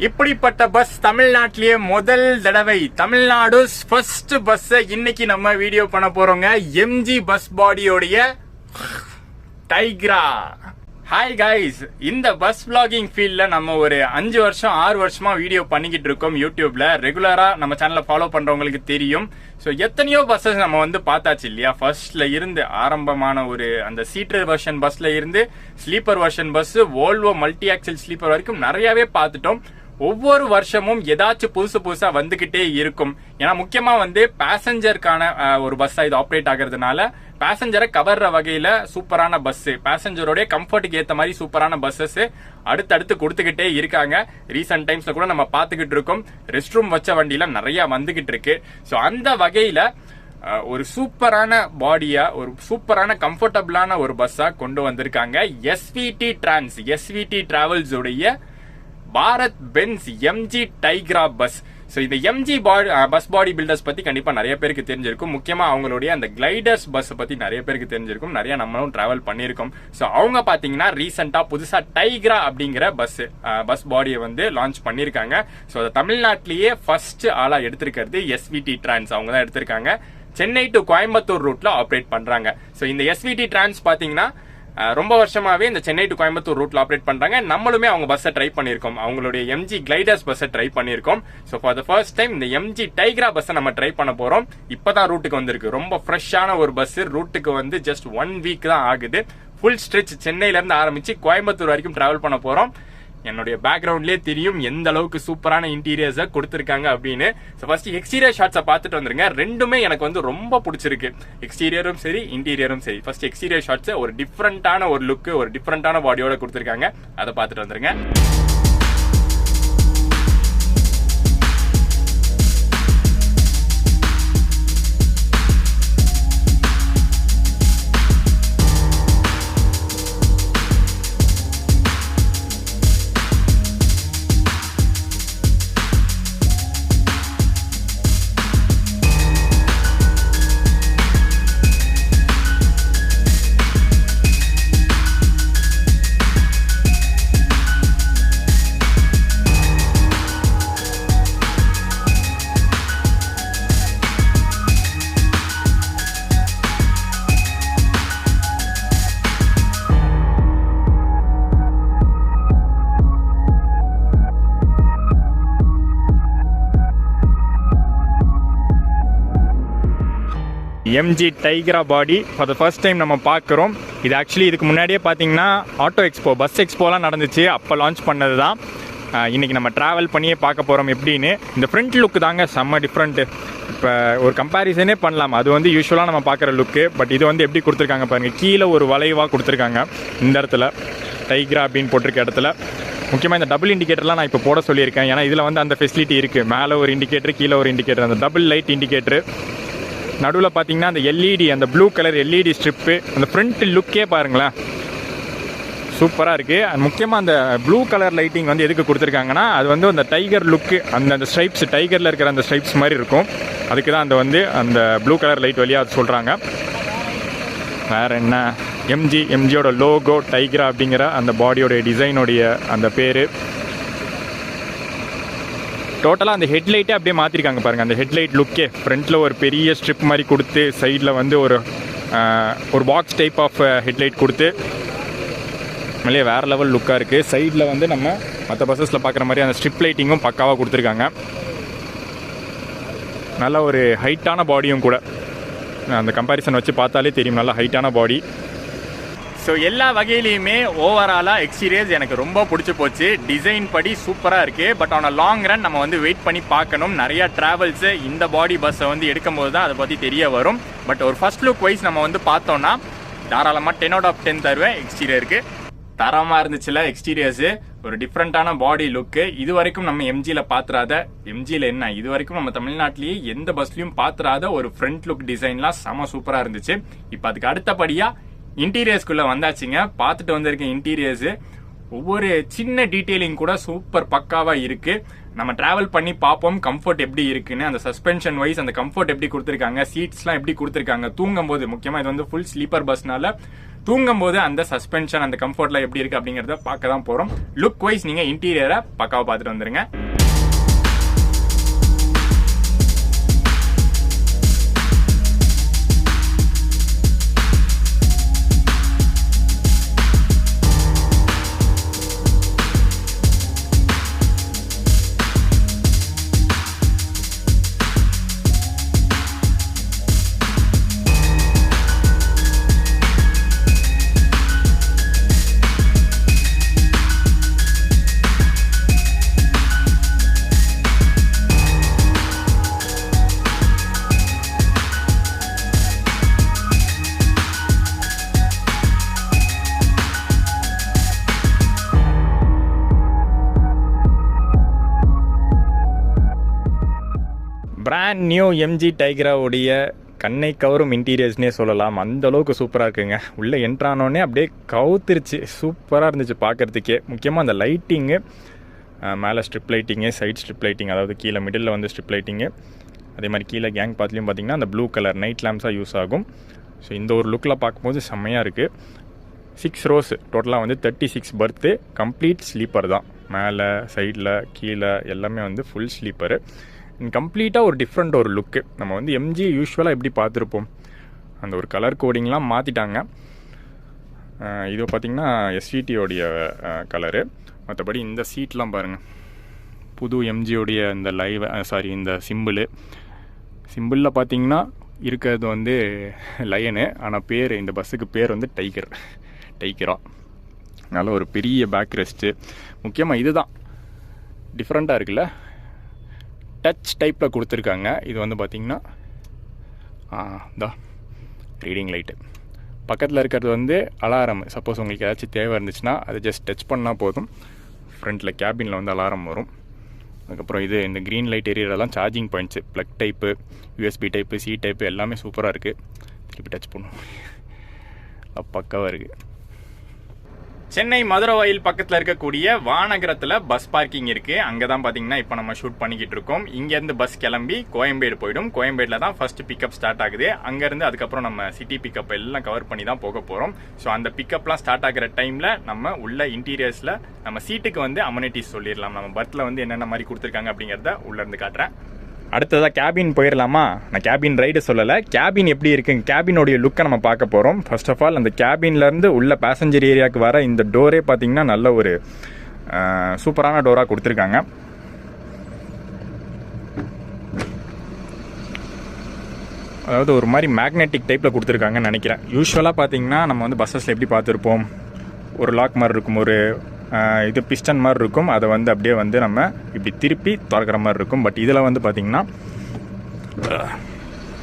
இப்படிப்பட்ட பஸ் தமிழ்நாட்டிலேயே முதல் தடவை தமிழ்நாடு ஃபர்ஸ்ட் பஸ் இன்னைக்கு நம்ம வீடியோ பண்ண போறோங்க. எம்ஜி பஸ் பாடியோடைய டைக்ரா. ஹாய் கைஸ், இந்த பஸ் vlogging ஃபீல்ட்ல நம்ம ஒரு 5 வருஷம் 6 வருஷமா வீடியோ பண்ணிக்கிட்டு இருக்கோம். யூடியூப்ல ரெகுலரா நம்ம சேனலை ஃபாலோ பண்றவங்களுக்கு தெரியும். ஸோ எத்தனையோ பஸ்ஸஸ் நம்ம வந்து பார்த்தாச்சு இல்லையா? ஃபர்ஸ்ட்ல இருந்து ஆரம்பமான ஒரு அந்த சீட்டர் வெர்ஷன் பஸ்ல இருந்து sleeper version bus, Volvo multi axle sleeper வரைக்கும் நிறையவே பார்த்துட்டோம். ஒவ்வொரு வருஷமும் ஏதாச்சும் புதுசா வந்துகிட்டே இருக்கும். ஏன்னா முக்கியமா வந்து பேசஞ்சருக்கான ஒரு பஸ்ஸா இது ஆப்ரேட் ஆகிறதுனால பேசஞ்சரை கவர்ற வகையில சூப்பரான பஸ், பேசஞ்சரோட கம்ஃபர்ட்டுக்கு ஏத்த மாதிரி சூப்பரான பஸ்ஸஸ் அடுத்தடுத்து கொடுத்துக்கிட்டே இருக்காங்க. ரீசெண்ட் டைம்ஸ்ல கூட நம்ம பார்த்துக்கிட்டு இருக்கோம். ரெஸ்ட் ரூம் வச்ச வண்டியில நிறைய வந்துகிட்டு இருக்கு. ஸோ அந்த வகையில ஒரு சூப்பரான பாடியா, ஒரு சூப்பரான கம்ஃபர்டபுளான ஒரு பஸ்ஸா கொண்டு வந்திருக்காங்க. எஸ்விடி டிராவல்ஸ் உடைய Bharat Benz MG Tigra bus. So இந்த எம்ஜி பஸ் பாடி பில்டர்ஸ் பத்தி கண்டிப்பா நிறைய பேருக்கு தெரிஞ்சிருக்கும். முக்கியமா அவங்களுடைய அந்த கிளைடர்ஸ் பஸ் பத்தி நிறைய பேருக்கு தெரிஞ்சிருக்கும். நிறைய நம்மளும் டிராவல் பண்ணியிருக்கோம். ஸோ அவங்க பாத்தீங்கன்னா ரீசெண்டா புதுசா டைக்ரா அப்படிங்கிற பஸ் பாடியை வந்து லான்ச் பண்ணிருக்காங்க. ஸோ அதை தமிழ்நாட்டிலேயே ஃபர்ஸ்ட் ஆளா எடுத்திருக்கிறது எஸ்விடி டிரான்ஸ். அவங்க தான் எடுத்திருக்காங்க. சென்னை டு கோயம்புத்தூர் ரூட்ல ஆப்ரேட் பண்றாங்க. ஸோ இந்த எஸ்விடி டிரான்ஸ் பாத்தீங்கன்னா ரொம்ப வருஷமாவே இந்த சென்னை டு கோயம்புத்தூர் ரூட்ல ஆப்ரேட் பண்றாங்க. நம்மளுமே அவங்க பஸ்ஸை ட்ரை பண்ணிருக்கோம். அவங்களுடைய எம்ஜி கிளைடர்ஸ் பஸ்ஸை ட்ரை பண்ணிருக்கோம். So for the first time இந்த எம்ஜி டைக்ரா பஸ்ஸை நம்ம ட்ரை பண்ண போறோம். இப்பதான் ரூட்டுக்கு வந்திருக்கு. ரொம்ப ஃப்ரெஷ்ஷான ஒரு பஸ். ரூட்டுக்கு வந்து ஜஸ்ட் 1 வீக் தான் ஆகுது. ஃபுல் ஸ்ட்ரெச் சென்னையில இருந்து ஆரம்பிச்சு கோயம்புத்தூர் வரைக்கும் டிராவல் பண்ண போறோம். என்னுடைய பேக்ரவுண்ட்லயே தெரியும் எந்த அளவுக்கு சூப்பரான இன்டீரியர்ஸை கொடுத்திருக்காங்க அப்படின்னு. ஸோ ஃபர்ஸ்ட் எக்ஸ்டீரியர் ஷாட்ஸை பார்த்துட்டு வந்துருங்க. ரெண்டுமே எனக்கு வந்து ரொம்ப பிடிச்சிருக்கு. எக்ஸ்டீரியரும் சரி, இன்டீரியரும் சரி. ஃபர்ஸ்ட் எக்ஸ்டீரியர் ஷாட்ஸ் ஒரு டிஃப்ரெண்டான ஒரு லுக், ஒரு டிஃப்ரெண்டான பாடியோட கொடுத்திருக்காங்க. அதை பார்த்துட்டு வந்துருங்க. MG Tigra body for the first time நம்ம பார்க்குறோம். இது ஆக்சுவலி இதுக்கு முன்னாடியே பார்த்தீங்கன்னா ஆட்டோ எக்ஸ்போ, பஸ் எக்ஸ்போலாம் நடந்துச்சு. அப்போ லான்ச் பண்ணது தான். இன்றைக்கி நம்ம ட்ராவல் பண்ணியே பார்க்க போகிறோம் எப்படின்னு. இந்த ஃப்ரண்ட் லுக்கு தாங்க செம்ம டிஃப்ரெண்ட்டு. இப்போ ஒரு கம்பேரிசனே பண்ணலாம். அது வந்து யூஸ்வலாக நம்ம பார்க்குற லுக்கு. பட் இது வந்து எப்படி கொடுத்துருக்காங்க பாருங்கள். கீழே ஒரு வளைவாக கொடுத்துருக்காங்க. இந்த இடத்துல டைக்ரா அப்படின்னு போட்டிருக்க இடத்துல முக்கியமாக இந்த டபுள் இண்டிகேட்டர்லாம் நான் இப்போ போட சொல்லியிருக்கேன். ஏன்னா இதில் வந்து அந்த ஃபெசிலிட்டி இருக்குது. மேலே ஒரு இண்டிகேட்டர், கீழே ஒரு இண்டிகேட்டர், அந்த டபுள் லைட் இண்டிகேட்டரு. நடுவில் பார்த்தீங்கன்னா அந்த எல்இடி, அந்த ப்ளூ கலர் எல்இடி ஸ்ட்ரிப்பு. அந்த ஃப்ரண்ட் லுக்கே பாருங்களேன், சூப்பராக இருக்குது. அண்ட் முக்கியமாக அந்த ப்ளூ கலர் லைட்டிங் வந்து எதுக்கு கொடுத்துருக்காங்கன்னா, அது வந்து அந்த டைகர் லுக்கு, அந்த ஸ்ட்ரைப்ஸ், டைகரில் இருக்கிற அந்த ஸ்ட்ரைப்ஸ் மாதிரி இருக்கும். அதுக்கு தான் அந்த வந்து அந்த ப்ளூ கலர் லைட் வழியாக அது சொல்கிறாங்க. வேறு என்ன, எம்ஜியோட லோகோ டைக்ரா அப்படிங்கிற அந்த பாடியோடைய டிசைனுடைய அந்த பேர். டோட்டலாக அந்த ஹெட்லைட்டே அப்படியே மாற்றிருக்காங்க பாருங்கள். அந்த ஹெட்லைட் லுக்கே ஃப்ரண்ட்டில் ஒரு பெரிய ஸ்ட்ரிப் மாதிரி கொடுத்து, சைடில் வந்து ஒரு பாக்ஸ் டைப் ஆஃப் ஹெட்லைட் கொடுத்து மேலே வேறு லெவல் லுக்காக இருக்குது. சைடில் வந்து நம்ம மற்ற பஸ்ஸஸில் பார்க்குற மாதிரி அந்த ஸ்ட்ரிப் லைட்டிங்கும் பக்காவாக கொடுத்துருக்காங்க. நல்ல ஒரு ஹைட்டான பாடியும் கூட. அந்த கம்பேரிசன் வச்சு பார்த்தாலே தெரியும், நல்ல ஹைட்டான பாடி. ஸோ எல்லா வகையிலையுமே ஓவராலாக எக்ஸ்டீரியர்ஸ் எனக்கு ரொம்ப பிடிச்சி போச்சு. டிசைன் படி சூப்பராக இருக்குது. பட் ஆன் லாங் ரன் நம்ம வந்து வெயிட் பண்ணி பார்க்கணும். நிறையா ட்ராவல்ஸு இந்த பாடி பஸ்ஸை வந்து எடுக்கும்போது தான் அதை பற்றி தெரிய வரும். பட் ஒரு ஃபர்ஸ்ட் லுக் வைஸ் நம்ம வந்து பார்த்தோன்னா தாராளமாக 10 out of 10 தருவேன். எக்ஸ்டீரியருக்கு தரமாக இருந்துச்சுல எக்ஸ்டீரியர்ஸு. ஒரு டிஃப்ரெண்ட்டான பாடி லுக்கு. இது வரைக்கும் நம்ம எம்ஜியில் பார்த்துறாத, எம்ஜியில் என்ன இது வரைக்கும் நம்ம தமிழ்நாட்டிலேயே எந்த பஸ்லையும் பார்த்துறாத ஒரு ஃப்ரண்ட் லுக் டிசைன்லாம் செம சூப்பராக இருந்துச்சு. இப்போ அதுக்கு அடுத்தபடியாக இன்டீரியர்ஸ்குள்ளே வந்தாச்சுங்க. பார்த்துட்டு வந்திருக்க இன்டீரியர்ஸு ஒவ்வொரு சின்ன டீட்டெயிலிங் கூட சூப்பர் பக்காவா இருக்கு. நம்ம டிராவல் பண்ணி பார்ப்போம் கம்ஃபர்ட் எப்படி இருக்குன்னு. அந்த சஸ்பென்ஷன் வைஸ் அந்த கம்ஃபர்ட் எப்படி கொடுத்துருக்காங்க, சீட்ஸ்லாம் எப்படி கொடுத்துருக்காங்க, தூங்கும் போது முக்கியமா இது வந்து ஃபுல் ஸ்லீப்பர் பஸ்னால தூங்கும் போது அந்த சஸ்பென்ஷன் அந்த கம்ஃபர்ட்லாம் எப்படி இருக்கு அப்படிங்கறத பார்க்க தான் போறோம். லுக் வைஸ் நீங்க இன்டீரியரை பக்காவா பார்த்துட்டு வந்துருங்க. பிராண்ட் நியூ எம்ஜி டைக்ராவுடைய கண்ணை கவரும் இன்டீரியர்ஸ்னே சொல்லலாம். அந்த அளவுக்கு சூப்பராக இருக்குங்க. உள்ளே என்ட்ரானோடனே அப்படியே கவுத்துருச்சு. சூப்பராக இருந்துச்சு பார்க்குறதுக்கே. முக்கியமாக அந்த லைட்டிங்கு, மேலே strip lighting, side strip lighting, அதாவது கீழே மிடில் வந்து ஸ்ட்ரிப் லைட்டிங்கு, அதே மாதிரி கீழே கேங் பாத்லேயும் பார்த்திங்கன்னா அந்த ப்ளூ கலர் நைட் லேம்ப்ஸாக யூஸ் ஆகும். ஸோ இந்த ஒரு லுக்கில் பார்க்கும்போது செம்மையாக இருக்குது. 6 rows டோட்டலாக வந்து 36 berth, கம்ப்ளீட் ஸ்லீப்பர் தான். மேலே சைடில் கீழே எல்லாமே வந்து ஃபுல் ஸ்லீப்பரு. கம்ப்ளீட்டாக ஒரு டிஃப்ரெண்ட் ஒரு லுக்கு. நம்ம வந்து எம்ஜி யூஸ்வலாக எப்படி பார்த்துருப்போம், அந்த ஒரு கலர் கோடிங்லாம் மாற்றிட்டாங்க. இது பார்த்திங்கன்னா எஸ்விடியோடைய கலரு. மற்றபடி இந்த சீட்லாம் பாருங்கள், புது எம்ஜியோடைய இந்த இந்த சிம்பிளில் பார்த்திங்கன்னா இருக்கிறது வந்து லயனு, ஆனால் பேர் இந்த பஸ்ஸுக்கு பேர் வந்து டைகரா. நல்ல ஒரு பெரிய பேக் ரெஸ்ட்டு. முக்கியமாக இதுதான் டிஃப்ரெண்ட்டாக இருக்குல்ல, டச் டைப்பில் கொடுத்துருக்காங்க. இது வந்து பார்த்திங்கன்னா ரீடிங் லைட்டு. பக்கத்தில் இருக்கிறது வந்து அலாரம். சப்போஸ் உங்களுக்கு ஏதாச்சும் தேவை இருந்துச்சுன்னா அது ஜஸ்ட் டச் பண்ணால் போதும், ஃப்ரண்ட்டில் கேபினில் வந்து அலாரம் வரும். அதுக்கப்புறம் இது இந்த க்ரீன் லைட் ஏரியாலாம் charging points, plug type, USB type, C type எல்லாமே சூப்பராக இருக்குது. திருப்பி டச் பண்ணுவோம், பக்காவாக இருக்குது. சென்னை மதுரவாயில் பக்கத்தில் இருக்கக்கூடிய வானகரத்தில் பஸ் பார்க்கிங் இருக்குது. அங்கே தான் பார்த்தீங்கன்னா இப்போ நம்ம ஷூட் பண்ணிக்கிட்டு இருக்கோம். இங்கேருந்து பஸ் கிளம்பி கோயம்பேடு போயிடும். கோயம்பேடில் தான் ஃபஸ்ட்டு பிக்கப் ஸ்டார்ட் ஆகுது. அங்கேருந்து அதுக்கப்புறம் நம்ம சிட்டி பிக்கப் எல்லாம் கவர் பண்ணி தான் போக போகிறோம். ஸோ அந்த பிக்கப்லாம் ஸ்டார்ட் ஆகிற டைமில் நம்ம உள்ள இன்டீரியர்ஸில் நம்ம சீட்டுக்கு வந்து அமெனிட்டிஸ் சொல்லிடலாம். நம்ம பர்த்தில் வந்து என்னென்ன மாதிரி கொடுத்துருக்காங்க அப்படிங்கிறத உள்ளேருந்து காட்டுறேன். அடுத்ததாக கேபின் போயிடலாமா? நான் கேபின் ரைடு சொல்லலை, கேபின் எப்படி இருக்குங்க, கேபினோடைய லுக்கை நம்ம பார்க்க போகிறோம். ஃபர்ஸ்ட் ஆஃப் ஆல் அந்த கேபின்லேருந்து உள்ள பேசஞ்சர் ஏரியாவுக்கு வர இந்த டோரே பார்த்திங்கன்னா நல்ல ஒரு சூப்பரான டோராக கொடுத்துருக்காங்க. அதாவது ஒரு மாதிரி மேக்னெட்டிக் டைப்பில் கொடுத்துருக்காங்கன்னு நினைக்கிறேன். யூஸ்வலாக பார்த்திங்கன்னா நம்ம வந்து பஸ்ஸஸில் எப்படி பார்த்துருப்போம், ஒரு லாக் மாதிரி இருக்கும், ஒரு இது பிஸ்டன் மாதிரி இருக்கும், அதை வந்து அப்படியே வந்து நம்ம இப்படி திருப்பி திறக்கிற மாதிரி இருக்கும். பட் இதில் வந்து பார்த்திங்கன்னா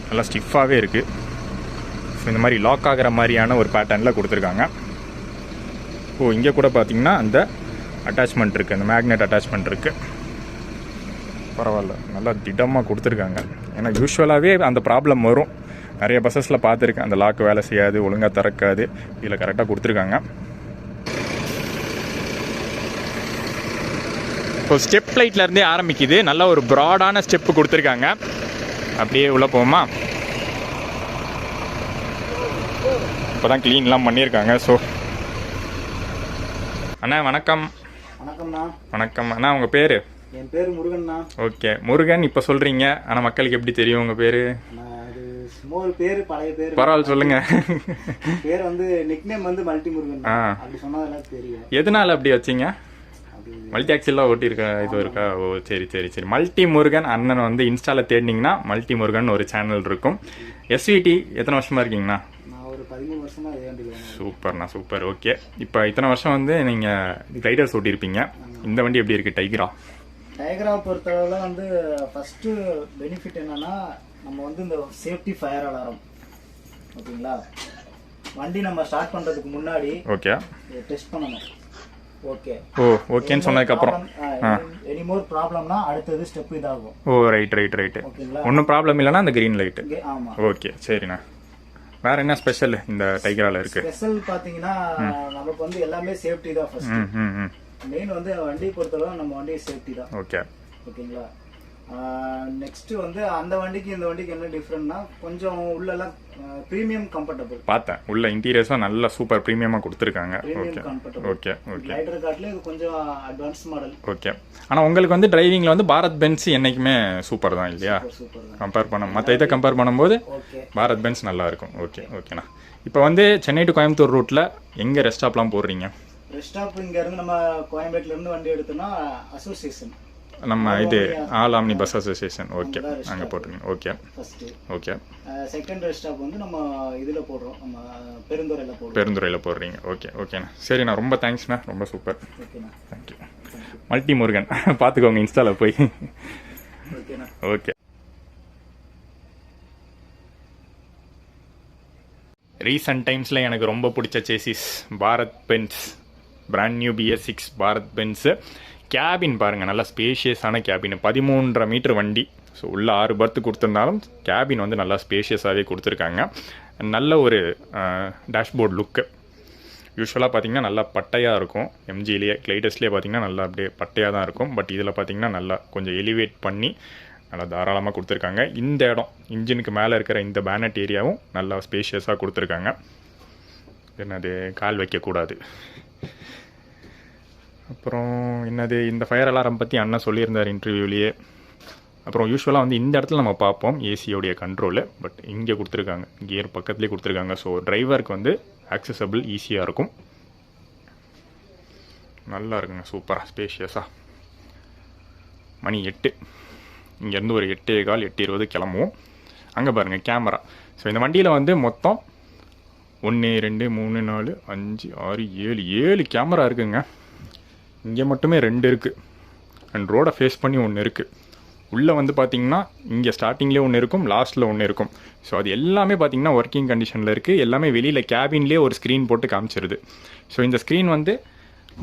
நல்லா ஸ்டிஃபாகவே இருக்குது. ஸோ இந்த மாதிரி லாக் ஆகிற மாதிரியான ஒரு பேட்டர்னில் கொடுத்துருக்காங்க. இங்கே கூட பார்த்திங்கன்னா அந்த அட்டாச்மெண்ட் இருக்குது, அந்த மேக்னெட் அட்டாச்மெண்ட் இருக்குது. பரவாயில்ல, நல்லா திடமாக கொடுத்துருக்காங்க. ஏன்னா யூஸ்வலாகவே அந்த ப்ராப்ளம் வரும், நிறைய பஸ்ஸஸில் பார்த்துருக்கேன். அந்த லாக் வேலை செய்யாது, ஒழுங்காக திறக்காது. இதில் கரெக்டாக கொடுத்துருக்காங்க. ஸோ ஸ்டெப் லைட்லேருந்தே ஆரம்பிக்குது. நல்ல ஒரு ப்ராடான ஸ்டெப்பு கொடுத்துருக்காங்க. அப்படியே உள்ளே போவோமா? இப்போ தான் க்ளீன்லாம் பண்ணியிருக்காங்க. ஸோ அண்ணா வணக்கம். வணக்கம்ண்ணா. வணக்கம் அண்ணா, உங்கள் பேர்? என் பேர் முருகன்ண்ணா. ஓகே முருகன், இப்போ சொல்கிறீங்க, ஆனால் மக்களுக்கு எப்படி தெரியும் உங்கள் பேர்? அது சும்மா ஒரு பேர், பழைய பேர். பரவாயில்ல சொல்லுங்க. பேர் வந்து நிக்நேம் வந்து மல்டி முருகன். அப்படி சொன்னதெல்லாம் தெரியும். எதனால அப்படி வச்சிங்க? மல்டி ஆக்சிலாம் ஓட்டியிருக்க இது இருக்கா? ஓ சரி சரி சரி. மல்டி முருகன் அண்ணன் வந்து இன்ஸ்டாவில் தேடினீங்கன்னா மல்டி முருகன் ஒரு சேனல் இருக்கும். எஸ்விடி எத்தனை வருஷமா இருக்கீங்கண்ணா? நான் ஒரு 13 வருஷமா. சூப்பர்ண்ணா சூப்பர். ஓகே, இப்போ இத்தனை வருஷம் வந்து நீங்கள் ரைடர்ஸ் ஓட்டியிருப்பீங்க. இந்த வண்டி எப்படி இருக்குது டைகரா பொறுத்தளவுல வந்து ஃபர்ஸ்ட்டு பெனிஃபிட் என்னன்னா, நம்ம வந்து இந்த சேஃப்டி ஃபயர் அலாரம், ஓகேங்களா, வண்டி நம்ம ஸ்டார்ட் பண்ணுறதுக்கு முன்னாடி ஓகே டெஸ்ட் பண்ணணும். ஓகே ஓகேன்னு சொன்னதுக்கு அப்புறம் எனி மோர் ப்ராப்ளம்னா அடுத்தது ஸ்டெப் இதாகும். ரைட். ஒன்றும் ப்ராப்ளம் இல்லைன்னா அந்த கிரீன் லைட். ஆமா. ஓகே சரிண்ணா. வேற என்ன ஸ்பெஷல் இந்த டைகரால இருக்கு? ஸ்பெஷல் பாத்தீங்கன்னா நமக்கு வந்து எல்லாமே சேஃப்டி தான் ஃபர்ஸ்ட். மெயின் வந்து வண்டியை பொறுத்தளவு நம்ம வண்டி சேஃப்டி தான். ஓகேங்களா. நெக்ஸ்ட் வந்து அந்த வண்டிக்கு இந்த வண்டிக்கு என்ன டிஃபரெண்ட்னா கொஞ்சம் உள்ளெல்லாம் பிரீமியம் கம்ஃபர்டபிள். பார்த்தேன் உள்ள இன்டீரியர்ஸ்லாம் நல்ல சூப்பர் பிரீமியமா கொடுத்துருக்காங்க. ஓகே. லைட்டர் கார்ட்ல இது கொஞ்சம் அட்வான்ஸ் மாடல். ஓகே. ஆனா உங்களுக்கு வந்து டிரைவிங்ல வந்து பாரத் பென்ஸ் என்னைக்குமே சூப்பர் தான் இல்லையா? கம்பேர் பண்ண மற்ற இதை கம்பேர் பண்ணும்போது பாரத் பென்ஸ் நல்லா இருக்கும். ஓகேண்ணா. இப்போ வந்து சென்னை டு கோயம்புத்தூர் ரூட்ல எங்க ரெஸ்ட் ஸ்டாப்லாம் போடுறீங்க? ரெஸ்ட் ஸ்டாப் இங்க இருந்து நம்ம கோயம்பேட்ல இருந்து வண்டி எடுத்தோம்னா அசோசியேஷன் நம்ம இது all omni bus association. Okay, அங்கே போட்டுருங்க. ஓகே. செகண்ட் ரெஸ்ட் ஸ்டாப் வந்து நம்ம இதில் போடுறோம், நம்ம பெருந்துறையில் போடுறீங்க. ஓகேண்ணா. சரிண்ணா, ரொம்ப தேங்க்ஸ்ண்ணா, ரொம்ப சூப்பர். ஓகேண்ணா, தேங்க்யூ. மல்டி முருகன் பார்த்துக்கோங்க இன்ஸ்டாவில் போய். ஓகே. ரீசன்ட் டைம்ஸில் எனக்கு ரொம்ப பிடிச்ச chassis Bharat Benz brand new BS6 Bharat Benz. Cabin பாருங்கள், நல்லா ஸ்பேஷியஸான கேபின், 13.5 மீட்டர் வண்டி. ஸோ உள்ள 6 பர்த்து கொடுத்துருந்தாலும் கேபின் வந்து நல்லா ஸ்பேஷியஸாகவே கொடுத்துருக்காங்க. நல்ல ஒரு டேஷ்போர்ட் லுக்கு. யூஸ்வலாக பார்த்தீங்கன்னா நல்லா பட்டையாக இருக்கும். எம்ஜிலேயே கிளைடஸ்லேயே பார்த்தீங்கன்னா நல்லா அப்படியே பட்டையாக தான் இருக்கும். பட் இதில் பார்த்தீங்கன்னா நல்லா கொஞ்சம் எலிவேட் பண்ணி நல்லா தாராளமாக கொடுத்துருக்காங்க. இந்த இடம் இன்ஜினுக்கு மேலே இருக்கிற இந்த பேனட் ஏரியாவும் நல்லா ஸ்பேஷியஸாக கொடுத்துருக்காங்க. என்னது கால் வைக்கக்கூடாது. அப்புறம் என்னது இந்த ஃபயர் அலாரம் பற்றி அண்ணன் சொல்லியிருந்தார் இன்டர்வியூலேயே. அப்புறம் யூஸ்வலாக வந்து இந்த இடத்துல நம்ம பார்ப்போம் ஏசியோடைய கண்ட்ரோலு. பட் இங்கே கொடுத்துருக்காங்க, கியர் பக்கத்துலேயே கொடுத்துருக்காங்க. ஸோ டிரைவருக்கு வந்து ஆக்சசபிள் ஈஸியாக இருக்கும். நல்லா இருக்குங்க, சூப்பராக ஸ்பேஷியஸாக. மணி 8, இங்கேருந்து ஒரு 8:15 8:20 கிளம்புவோம். அங்கே பாருங்கள் கேமரா. ஸோ இந்த வண்டியில் வந்து மொத்தம் 1 2 3 4 5 6 7 கேமரா இருக்குங்க. இங்கே மட்டுமே 2 இருக்குது. அண்ட் ரோடை ஃபேஸ் பண்ணி 1 இருக்குது. உள்ளே வந்து பார்த்திங்கன்னா இங்கே ஸ்டார்டிங்லேயே 1 இருக்கும், லாஸ்ட்டில் 1 இருக்கும். ஸோ அது எல்லாமே பார்த்திங்கன்னா ஒர்க்கிங் கண்டிஷனில் இருக்குது. எல்லாமே வெளியில் கேபின்லேயே ஒரு ஸ்க்ரீன் போட்டு காமிச்சிருது. ஸோ இந்த ஸ்க்ரீன் வந்து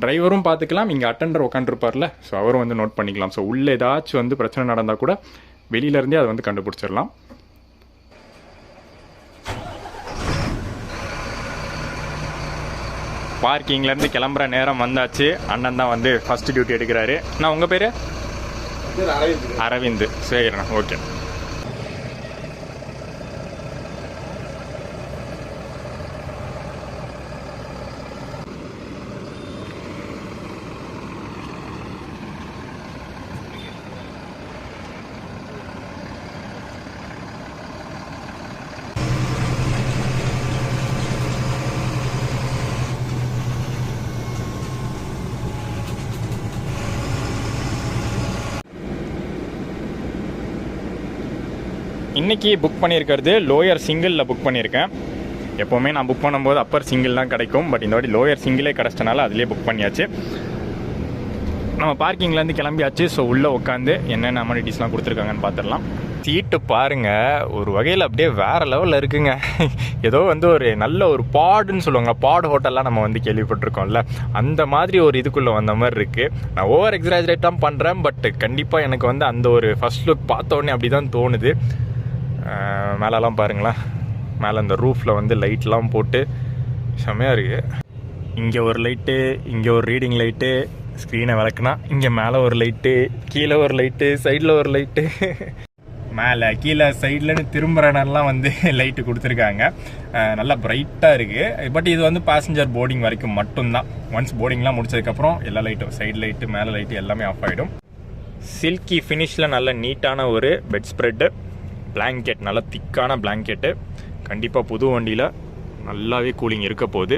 டிரைவரும் பார்த்துக்கலாம், இங்கே அட்டெண்டர் உட்காந்துருப்பார்ல, ஸோ அவரும் வந்து நோட் பண்ணிக்கலாம். ஸோ உள்ளே ஏதாச்சும் வந்து பிரச்சனை நடந்தால் கூட வெளியிலேருந்தே அதை வந்து கண்டுபிடிச்சிடலாம். பார்க்கிங்லேருந்து கிளம்புற நேரம் வந்தாச்சு. அண்ணன் தான் வந்து ஃபஸ்ட்டு டியூட்டி எடுக்கிறாரு. நான் உங்கள் பேர்? அரவிந்த். சரிண்ணா, ஓகே. இன்றைக்கி புக் பண்ணியிருக்கிறது லோயர் சிங்கிளில் புக் பண்ணியிருக்கேன். எப்போவுமே நான் புக் பண்ணும்போது அப்பர் சிங்கிள் தான் கிடைக்கும். பட் இந்த வாட்டி லோயர் சிங்கிளே கிடச்சனால அதிலே புக் பண்ணியாச்சு. நம்ம பார்க்கிங்லேருந்து கிளம்பியாச்சு. ஸோ உள்ளே உட்காந்து என்னென்ன அமெனிட்டிஸ்லாம் கொடுத்துருக்காங்கன்னு பார்த்துடலாம். சீட்டு பாருங்கள், ஒரு வகையில் அப்படியே வேறு லெவலில் இருக்குங்க. ஏதோ வந்து ஒரு நல்ல ஒரு பாடுன்னு சொல்லுவாங்க, பாட் ஹோட்டல்லாம் நம்ம வந்து கேள்விப்பட்டிருக்கோம்ல, அந்த மாதிரி ஒரு இதுக்குள்ளே வந்த மாதிரி இருக்குது. நான் ஓவர் எக்ஸாஜரேட்டாக பண்ணுறேன். பட் கண்டிப்பாக எனக்கு வந்து அந்த ஒரு ஃபஸ்ட் லுக் பார்த்தோன்னே அப்படி தான் தோணுது. மேலெல்லாம் பாருங்களேன், மேலே இந்த ரூஃபில் வந்து லைட்லாம் போட்டு செம்மையாக இருக்குது. இங்கே ஒரு லைட்டு, இங்கே ஒரு ரீடிங் லைட்டு, ஸ்க்ரீனை விளக்குனா இங்கே மேலே ஒரு லைட்டு, கீழே ஒரு லைட்டு, சைடில் ஒரு லைட்டு, மேலே கீழே சைட்லன்னு திரும்புறனெல்லாம் வந்து லைட்டு கொடுத்துருக்காங்க. நல்லா பிரைட்டாக இருக்குது. பட் இது வந்து பேசஞ்சர் போர்டிங் வரைக்கும் மட்டும்தான். ஒன்ஸ் போர்டிங்லாம் முடிச்சதுக்கப்புறம் எல்லா லைட்டும், சைடு லைட்டு மேலே லைட்டு எல்லாமே ஆஃப் ஆகிடும். சில்கி ஃபினிஷில் நல்ல நீட்டான ஒரு பெட் ஸ்ப்ரெட்டு, பிளாங்கெட் நல்ல திக்கான பிளாங்கெட்டு. கண்டிப்பாக புது வண்டியில் நல்லாவே கூலிங் இருக்க போகுது.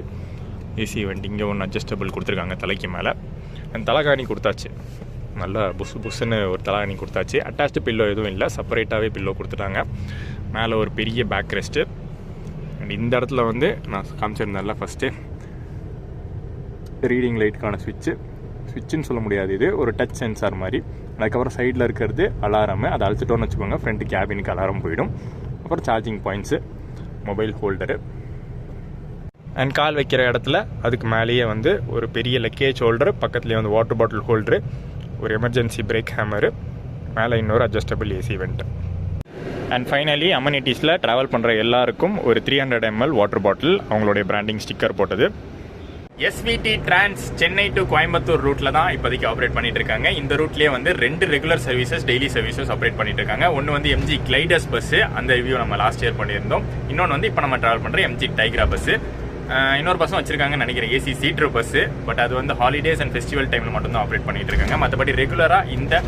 ஏசி வண்டி இங்கே ஒன்று அட்ஜஸ்டபிள் கொடுத்துருக்காங்க தலைக்கு மேலே. அந்த தலைகாணி கொடுத்தாச்சு, நல்லா புஸ்ஸுன்னு ஒரு தலைகாணி கொடுத்தாச்சு. அட்டாச்டு பில்லோ எதுவும் இல்லை, செப்பரேட்டாகவே பில்லோ கொடுத்துட்டாங்க. மேலே ஒரு பெரிய பேக் ரெஸ்ட்டு. அண்ட் இந்த இடத்துல வந்து நான் காமிச்சிருந்தேன்ல ஃபஸ்ட்டு ரீடிங் லைட்டுக்கான ஸ்விட்சுன்னு சொல்ல முடியாது, இது ஒரு டச் சென்சார் மாதிரி. அதுக்கப்புறம் சைடில் இருக்கிறது அலாரமு, அதை அழைச்சிட்டோன்னு வச்சுக்கோங்க, ஃப்ரண்ட் கேபினுக்கு அலாரம் போயிடும். அப்புறம் charging points, mobile holder. And கால் வைக்கிற இடத்துல அதுக்கு மேலேயே வந்து ஒரு பெரிய லக்கேஜ் ஹோல்டரு, பக்கத்துலேயே வந்து வாட்டர் பாட்டில் ஹோல்டரு, ஒரு எமர்ஜென்சி பிரேக் ஹேமரு, மேலே இன்னொரு adjustable AC vent. And finally அமெனிட்டிஸில் ட்ராவல் பண்ணுற எல்லாருக்கும் ஒரு 300 ml வாட்டர் பாட்டில் அவங்களுடைய பிராண்டிங் ஸ்டிக்கர் போட்டது. SVD trans Chennai to Coimbatore ரூட்டில் தான் இப்போதைக்கு ஆப்ரேட் பண்ணிட்டு இருக்காங்க. இந்த ரூட்லேயே வந்து 2 regular services, daily services operate பண்ணிட்டு இருக்காங்க. ஒன்று வந்து எம்ஜி கிளைடர்ஸ் பஸ், அந்த ரிவ்யூ நம்ம லாஸ்ட் இயர் பண்ணியிருந்தோம். இன்னொன்று வந்து இப்போ நம்ம ட்ராவல் பண்ணுற எம்ஜி டைக்ரா பஸ். இன்னொரு பஸ்ஸும் வச்சிருக்காங்கன்னு நினைக்கிறேன், ஏசி சீட்ரு பஸ். பட் அது வந்து ஹாலிடேஸ் அண்ட் ஃபெஸ்டிவல் டைமில் மட்டும்தான் ஆப்ரேட் பண்ணிட்டு இருக்காங்க. மற்றபடி ரெகுலராக இந்த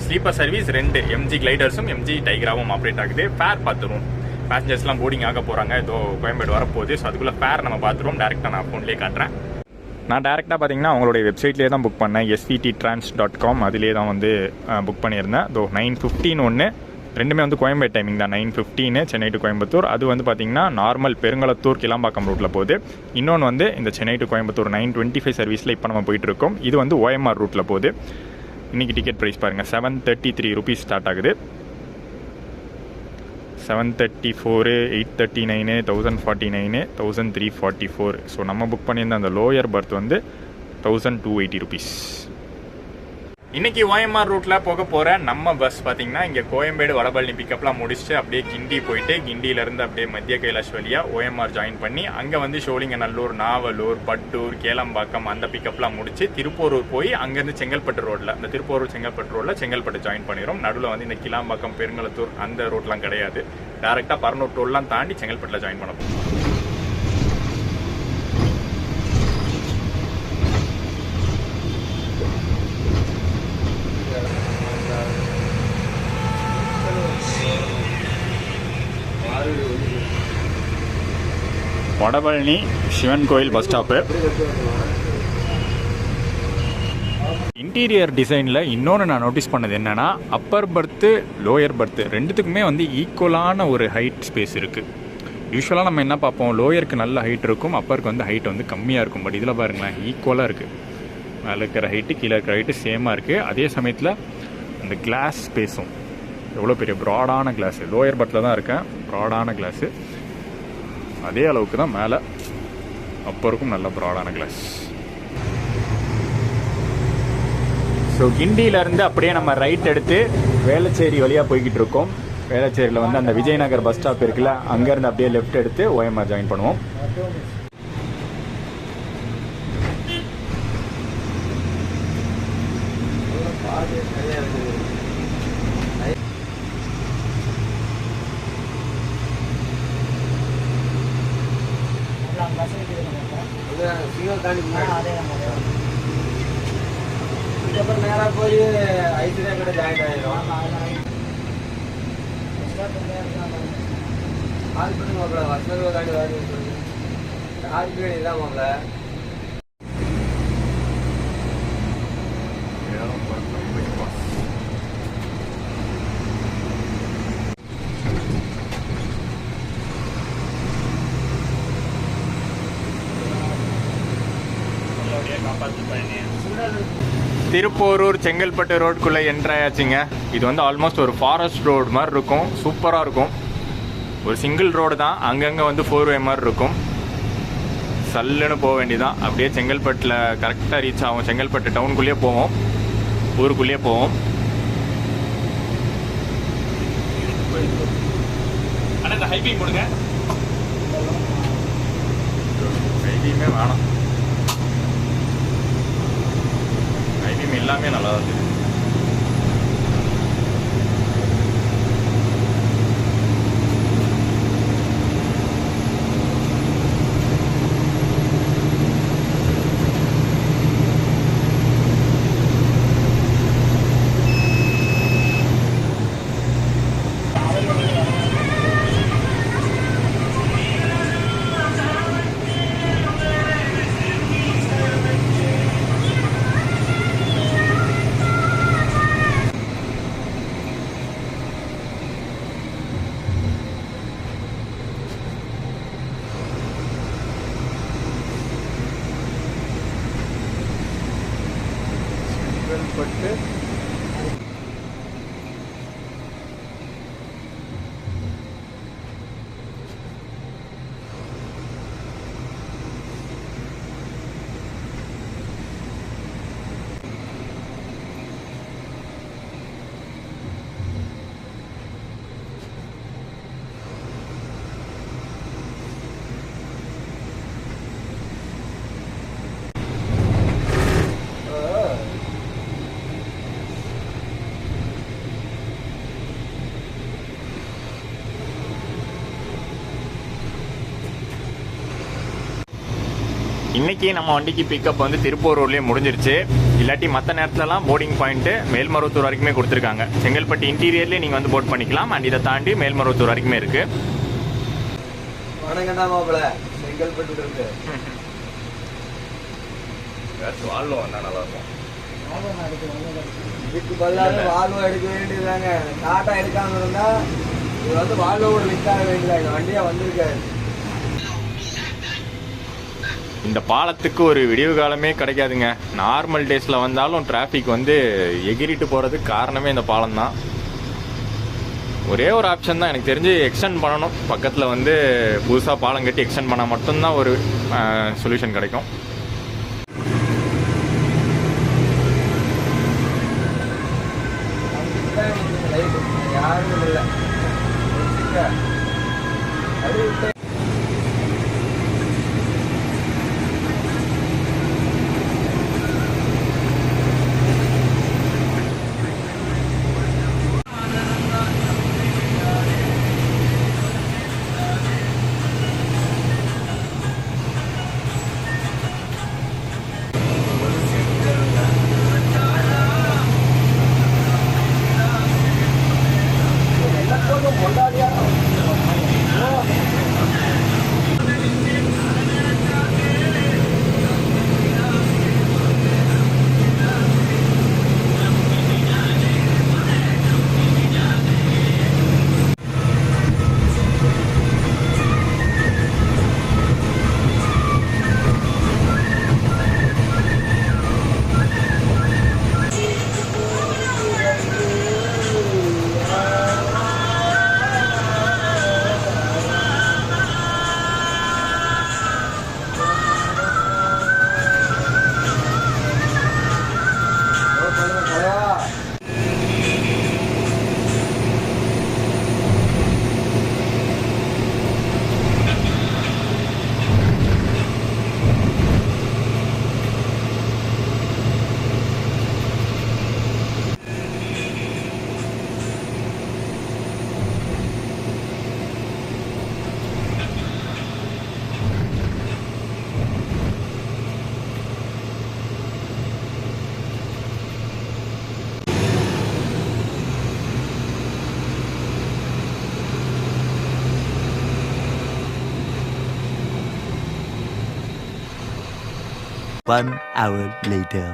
ஸ்லீப்பர் சர்வீஸ் 2 எம்ஜி கிளைடர்ஸும் எம்ஜி டைக்ராவும் ஆப்ரேட் ஆகுது. ஃபேர் பார்த்துருவோம், பேசஞ்சர்ஸ்லாம் போர்டிங் ஆக போகிறாங்க, ஏதோ கோயம்பேடு வரப்போகுது. ஸோ அதுக்குள்ளே ஃபேர் நம்ம பார்த்துருவோம். டேரெக்டாக நான் ஃபோன்லேயே காட்டுறேன். நான் டேரெக்டாக பார்த்தீங்கன்னா அவங்களுடைய வெப்சைட்லேயே தான் புக் பண்ணேன், svttrans.com. அதிலே தான் வந்து புக் பண்ணியிருந்தேன். 9:15 ஒன்று, ரெண்டுமே வந்து கோயம்பேடு டைமிங் தான். 9:15 சென்னை டு கோயம்புத்தூர். அது வந்து பார்த்தீங்கன்னா நார்மல் பெருங்களத்தூர் கிளாம்பாக்கம் ரூட்டில் போகுது. இன்னொன்று வந்து இந்த சென்னை டு கோயம்புத்தூர் 9:25 சர்வீஸில் இப்போ நம்ம போயிட்டுருக்கோம். இது வந்து OMR ரூட்டில் போகுது. இன்றைக்கி டிக்கெட் ப்ரைஸ் பாருங்கள், 733 rupees ஸ்டார்ட் ஆகுது. 734, 839, 1049, 1344. ஸோ நம்ம புக் பண்ணியிருந்த அந்த லோயர் பர்த் வந்து 1280 rupees. இன்னைக்கு OMR ரூட்டில் போக போகிற நம்ம பஸ் பார்த்தீங்கன்னா இங்கே கோயம்பேடு வடபழனி பிக்கப்லாம் முடிச்சுட்டு அப்படியே கிண்டி போயிட்டு, கிண்டியிலேருந்து அப்படியே மத்திய கைலாஷ் வழியாக OMR ஜாயின் பண்ணி அங்கே வந்து சோழிங்கநல்லூர், நாவலூர், பட்டூர், கேளம்பாக்கம் அந்த பிக்கப்லாம் முடிச்சு திருப்போரூர் போய் அங்கேருந்து செங்கல்பட்டு ரோட்டில், இந்த திருப்போரூர் செங்கல்பட்டு ரோட்டில் செங்கல்பட்டு ஜாயின் பண்ணிடும். நடுவில் வந்து இந்த கிளாம்பாக்கம், பெருங்களத்தூர் அந்த ரோட்லாம் கிடையாது. டேரெக்டாக பரனூர் ரோட்லாம் தாண்டி செங்கல்பட்டில் ஜாயின் பண்ண போகிறோம். வடபழனி சிவன் கோயில் பஸ் ஸ்டாப்பு. இன்டீரியர் டிசைனில் இன்னொன்று நான் நோட்டீஸ் பண்ணது என்னென்னா, அப்பர் பர்த்து, லோயர் பர்த்து ரெண்டுத்துக்குமே வந்து ஈக்குவலான ஒரு ஹைட் ஸ்பேஸ் இருக்குது. யூஸ்வலாக நம்ம என்ன பார்ப்போம், லோயருக்கு நல்ல ஹைட் இருக்கும், அப்பருக்கு வந்து ஹைட் வந்து கம்மியாக இருக்கும். பட் இதில் பாருங்களேன், ஈக்குவலாக இருக்குது. மேலே இருக்கிற ஹைட்டு, கீழே இருக்கிற ஹைட்டு சேமாக இருக்குது. அதே சமயத்தில் அந்த கிளாஸ் ஸ்பேஸும் எவ்வளோ பெரிய ப்ராடான கிளாஸு. லோயர் பர்த்தில் தான் இருக்கேன், ப்ராடான கிளாஸு. அதே அளவுக்கு தான் மேலே அப்பருக்கும் நல்ல ப்ராடான கிளாஸ். ஸோ கிண்டியிலேருந்து அப்படியே நம்ம ரைட் எடுத்து வேளச்சேரி வழியாக போய்கிட்டு இருக்கோம். வேளச்சேரியில் வந்து அந்த விஜயநகர் பஸ் ஸ்டாப் இருக்குல்ல, அங்கேருந்து அப்படியே லெஃப்ட் எடுத்து OMR ஜாயின் பண்ணுவோம். இதுக்கப்புறம் நேராக போய் ஐஸ்வர்யா கடை ஜாயின் ஆகிடும். கால் பண்ணுங்க மாப்பிள்ள, வருஷம் காடி வாங்கி கால் பேடி தான் மாப்பிள்ள. திருப்போரூர் செங்கல்பட்டு ரோடுக்குள்ளே என்ட்ராயாச்சுங்க. இது வந்து ஆல்மோஸ்ட் ஒரு ஃபாரஸ்ட் ரோடு மாதிரி இருக்கும், சூப்பராக இருக்கும். ஒரு சிங்கிள் ரோடு தான், அங்கங்கே வந்து 4-way மாதிரி இருக்கும். சல்லுன்னு போக வேண்டியதான். அப்படியே செங்கல்பட்டில் கரெக்டாக ரீச் ஆகும். செங்கல்பட்டு டவுனுக்குள்ளேயே போவோம், ஊருக்குள்ளேயே போவோம். ஆனால் இந்த ஹைபீம் கொடுங்க, ஹைபீமே வேணாம். ஐபிஎம் எல்லாமே நல்லா இருக்குது. இன்னைக்கு நம்ம வண்டிக்கு பிக்கப் வந்து திருப்பூர் ரோட்லேயே முடிஞ்சிருச்சு. இல்லாட்டி மற்ற நேரத்துலலாம் போர்டிங் பாயிண்ட்டு மேல்மருவத்தூர் வரைக்குமே கொடுத்துருக்காங்க. செங்கல்பட்டு இன்டீரியர்லேயே நீங்கள் வந்து போட் பண்ணிக்கலாம். அண்ட் இதை தாண்டி மேல்மருவத்தூர் வரைக்குமே இருக்கு. வணக்கம்டா மாப்பிள்ள, செங்கல்பட்டு இருக்கு. வால்வோ வந்தால் நல்லாயிருக்கும். இதுக்கு பதிலாக வால்வோ எடுக்க வேண்டியதாங்க. டாட்டா எடுக்காம இருந்தா இது வந்து வால்வோட லிங்க் ஆக வேண்டியதாங்க. வண்டியா வந்திருக்காரு. இந்த பாலத்துக்கு ஒரு விடிவு காலமே கிடைக்காதுங்க. நார்மல் டேஸில் வந்தாலும் டிராஃபிக் வந்து எகிரிட்டு போகிறதுக்கு காரணமே இந்த பாலம் தான். ஒரே ஒரு ஆப்ஷன் தான் எனக்கு தெரிஞ்சு, எக்ஸ்டெண்ட் பண்ணணும். பக்கத்தில் வந்து புதுசாக பாலம் கட்டி எக்ஸ்டெண்ட் பண்ணால் மட்டும்தான் ஒரு சொல்யூஷன் கிடைக்கும். யாரும் இல்லை. One hour later.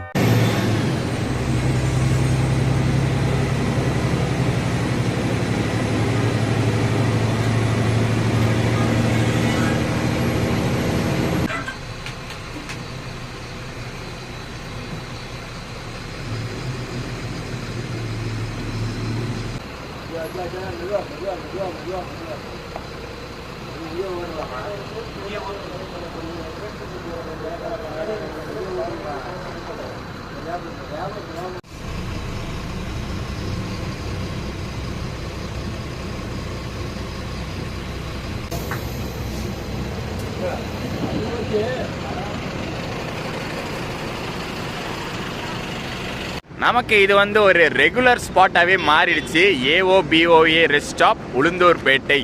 நமக்கு இது வந்து ஒரு ரெகுலர் ஸ்பாட்டாகவே மாறிடுச்சு. AOBOA rest stop Ulundurpettai.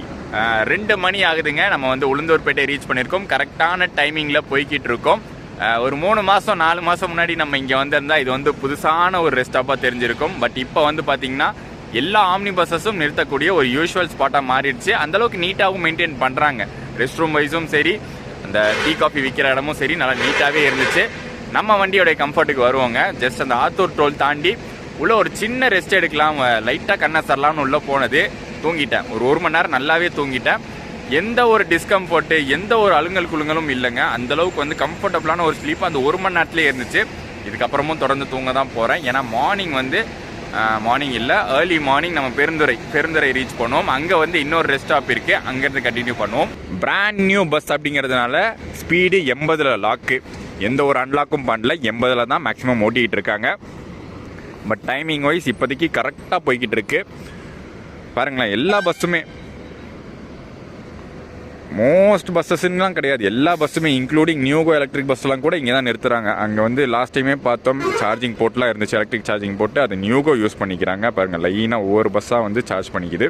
2 மணி ஆகுதுங்க. நம்ம வந்து உளுந்தூர்பேட்டை ரீச் பண்ணியிருக்கோம். கரெக்டான டைமிங்கில் போய்கிட்டு இருக்கோம். ஒரு 3 மாதம் 4 மாதம் முன்னாடி நம்ம இங்கே வந்திருந்தால் இது வந்து புதுசான ஒரு ரெஸ்ட் ஸ்டாப்பாக தெரிஞ்சிருக்கும். பட் இப்போ வந்து பார்த்திங்கன்னா எல்லா ஆம்னி பஸ்ஸஸும் நிறுத்தக்கூடிய ஒரு யூஷுவல் ஸ்பாட்டாக மாறிடுச்சு. அந்தளவுக்கு நீட்டாகவும் மெயின்டைன் பண்ணுறாங்க. ரெஸ்ட் ரூம் வைஸும் சரி, அந்த டீ காஃபி விற்கிற இடமும் சரி, நல்லா நீட்டாகவே இருந்துச்சு. நம்ம வண்டியோடைய கம்ஃபர்ட்டுக்கு வருவோங்க. ஜஸ்ட் அந்த ஆத்தூர் டோல் தாண்டி உள்ள ஒரு சின்ன ரெஸ்ட் எடுக்கலாம், லைட்டாக கண்ணை சரலாம்னு உள்ளே போனது. தூங்கிட்டேன். ஒரு 1 மணி நேரம் நல்லாவே தூங்கிட்டேன். எந்த ஒரு டிஸ்கம்ஃபர்ட்டு, எந்த ஒரு அலுங்கல் குலுங்கலும் இல்லைங்க. அந்தளவுக்கு வந்து கம்ஃபர்டபுளான ஒரு ஸ்லீப் அந்த 1 மணி நேரத்துலேயே இருந்துச்சு. இதுக்கப்புறமும் தொடர்ந்து தூங்க தான் போகிறேன். ஏன்னா மார்னிங் இல்லை, ஏர்லி மார்னிங் நம்ம பெருந்துறை ரீச் பண்ணுவோம். அங்கே வந்து இன்னொரு ரெஸ்ட் ஸ்டாப் இருக்குது, அங்கேருந்து கண்டினியூ பண்ணுவோம். பிராண்ட் நியூ பஸ் அப்படிங்கிறதுனால ஸ்பீடு 80 லாக்கு. எந்த ஒரு அன்லாக்கும் பண்ணல, 80 தான் மேக்ஸிமம் ஓட்டிகிட்டு இருக்காங்க. பட் டைமிங் வைஸ் இப்போதைக்கு கரெக்டாக போய்கிட்டு இருக்கு. பாருங்களேன், எல்லா பஸ்ஸுமே மோஸ்ட் பஸ்ஸஸ்லாம் கிடையாது, எல்லா பஸ்ஸுமே இன்க்ளூடிங் நியூகோ எலக்ட்ரிக் பஸ்லாம் கூட இங்கே தான் நிறுத்துறாங்க. அங்கே வந்து லாஸ்ட் டைமே பார்த்தோம், சார்ஜிங் போர்ட்லாம் இருந்துச்சு, எலக்ட்ரிக் சார்ஜிங் போட்டு அது நியூகோ யூஸ் பண்ணிக்கிறாங்க. பாருங்கள், லைனாக ஒவ்வொரு பஸ்ஸாக வந்து சார்ஜ் பண்ணிக்குது.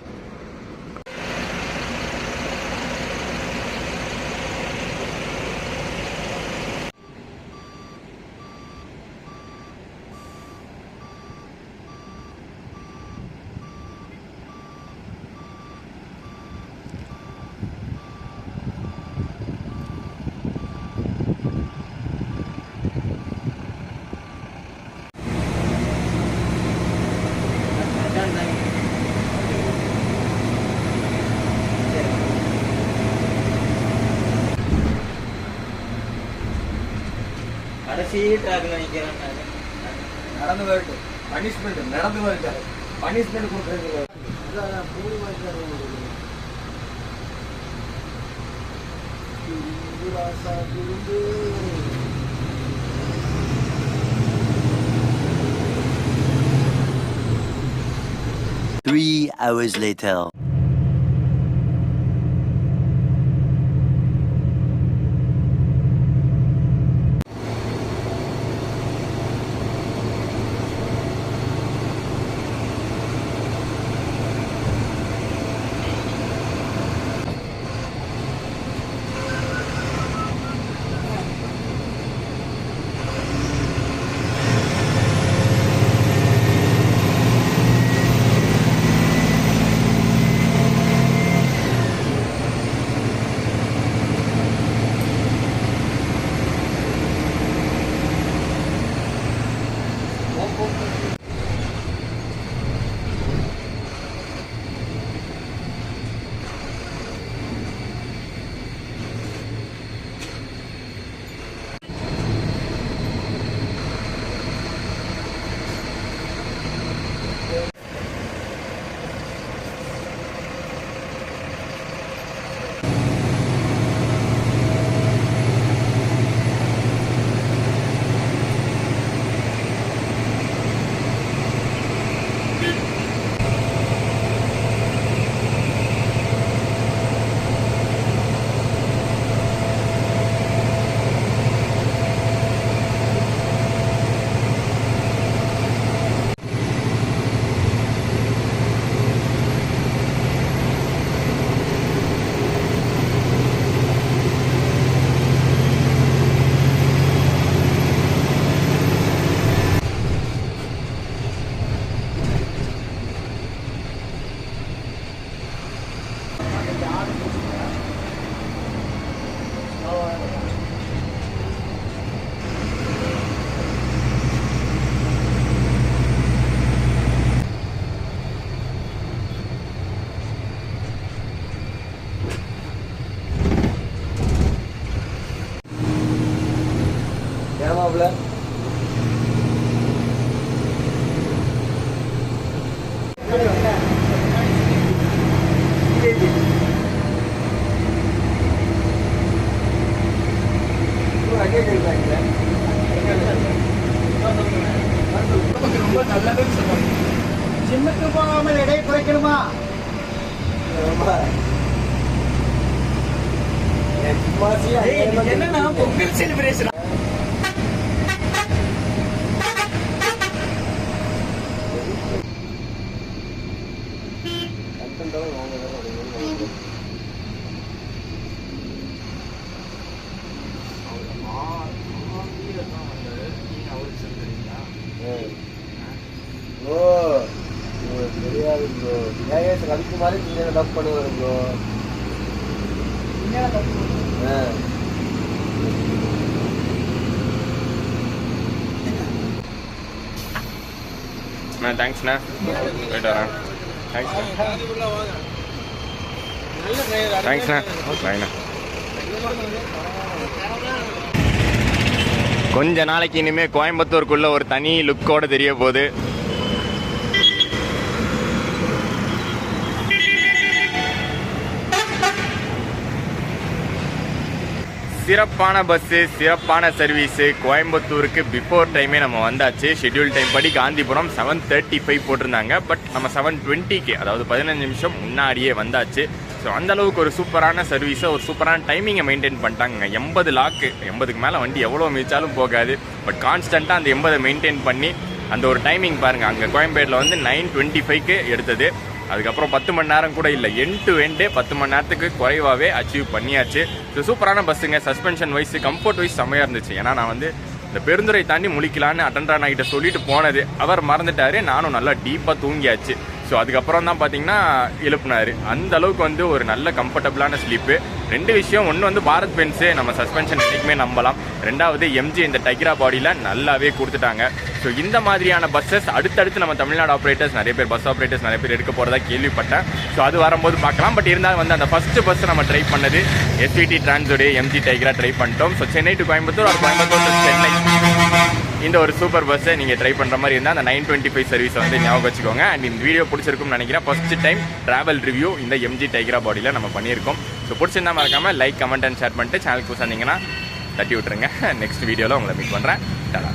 நடந்து வரட்டும். பனிஷ்மெண்ட் நடந்து வரட்டாரு. பனிஷ்மெண்ட் கொடுக்குறது பூரி வாய்க்காரு. Three hours later. ஏமாப்ல ரொம்ப நல்லதுன்னு சொல்லுவாங்க. ஜிம்முக்கு போகாமல் எடையை குறைக்கணுமா? என்னன்னா பொங்கல் செலிப்ரேஷன் தெரியாது ப்ரோ. ஏன் அதுக்கு மாதிரி நீங்க டப் பண்ணுவாரு ப்ரோ. தேங்க்ஸ்ண்ணா. போயிட்டு வரேன். தேங்க்ஸ்ண்ணா. பாய்ண்ணா. கொஞ்ச நாளைக்கு இனிமே கோயம்புத்தூருக்குள்ள ஒரு தனி லுக்கோட தெரிய போகுது. சிறப்பான பஸ்ஸு, சிறப்பான சர்வீஸு. கோயம்புத்தூருக்கு பிஃபோர் டைமே நம்ம வந்தாச்சு. ஷெட்யூல் டைம் படி காந்திபுரம் 7:35 போட்டிருந்தாங்க. பட் நம்ம 7:20க்கு, அதாவது 15 நிமிஷம் முன்னாடியே வந்தாச்சு. ஸோ அந்தளவுக்கு ஒரு சூப்பரான சர்வீஸை, ஒரு சூப்பரான டைமிங்கை மெயின்டைன் பண்ணிட்டாங்க. 80 லாக்கு, 80க்கு மேலே வண்டி எவ்வளோ மிதிச்சாலும் போகாது. பட் கான்ஸ்டண்ட்டாக அந்த 80 மெயின்டைன் பண்ணி அந்த ஒரு டைமிங் பாருங்கள். அங்கே கோயம்பேட்டில் வந்து 9:25க்கு எடுத்தது. அதுக்கப்புறம் 10 மணி நேரம் கூட இல்லை, எண்ட் டு எண்டு 10 மணி நேரத்துக்கு குறைவாகவே அச்சீவ் பண்ணியாச்சு. ஸோ சூப்பரான பஸ்ஸுங்க. சஸ்பென்ஷன் வைஸ், கம்ஃபர்ட் வைஸ் செம்மையாக இருந்துச்சு. ஏன்னா நான் வந்து இந்த பெருந்துறை தாண்டி முழிக்கலான்னு அட்டன்டர் அண்ணா கிட்ட சொல்லிட்டு போனது அவர் மறந்துட்டாரு. நானும் நல்லா டீப்பாக தூங்கியாச்சு. ஸோ அதுக்கப்புறம் தான் பார்த்தீங்கன்னா எழுப்புனாரு. அந்த அளவுக்கு வந்து ஒரு நல்ல கம்ஃபர்டபுளான ஸ்லீப்பு. 2 விஷயம், ஒன்று வந்து பாரத் பென்ஸு நம்ம சஸ்பென்ஷன் என்றைக்குமே நம்பலாம். 2வது எம்ஜி இந்த டைக்ரா பாடியில் நல்லாவே கொடுத்துட்டாங்க. ஸோ இந்த மாதிரியான பஸ்ஸஸ் அடுத்தடுத்து நம்ம தமிழ்நாடு ஆப்ரேட்டர்ஸ் நிறைய பேர், பஸ் ஆப்ரேட்டர்ஸ் நிறைய பேர் எடுக்க போகிறதா கேள்விப்பட்டேன். ஸோ அது வரும்போது பார்க்கலாம். பட் இருந்தாலும் வந்து அந்த ஃபஸ்ட்டு பஸ் நம்ம ட்ரை பண்ணது எஸ்விடி டிரான்ஸோடைய எம்ஜி டைக்ரா ட்ரை பண்ணிட்டோம். ஸோ சென்னை டு கோயம்புத்தூர் ஒரு கோயம்புத்தூர் டு சென்னை இந்த ஒரு சூப்பர் பஸ்ஸை நீங்கள் ட்ரை பண்ணுற மாதிரி இருந்தால் அந்த 925 சர்வீஸை வந்து ஞாபகம் வச்சுக்கோங்க. அண்ட் இந்த வீடியோ பிடிச்சிருக்கும்னு நினைக்கிறேன். ஃபர்ஸ்ட் டைம் ட்ராவல் ரிவ்யூ இந்த எம்ஜி டைக்ரா பாடியில் நம்ம பண்ணியிருக்கோம். ஸோ பிடிச்சிருந்தா மறக்காமல் லைக், கமெண்ட் அண்ட் ஷேர் பண்ணிட்டு சேனலுக்கு வந்தீங்கன்னா தட்டி விட்டுருங்க. நெக்ஸ்ட் வீடியோவில் உங்களை மீட் பண்ணுறேன். டாடா.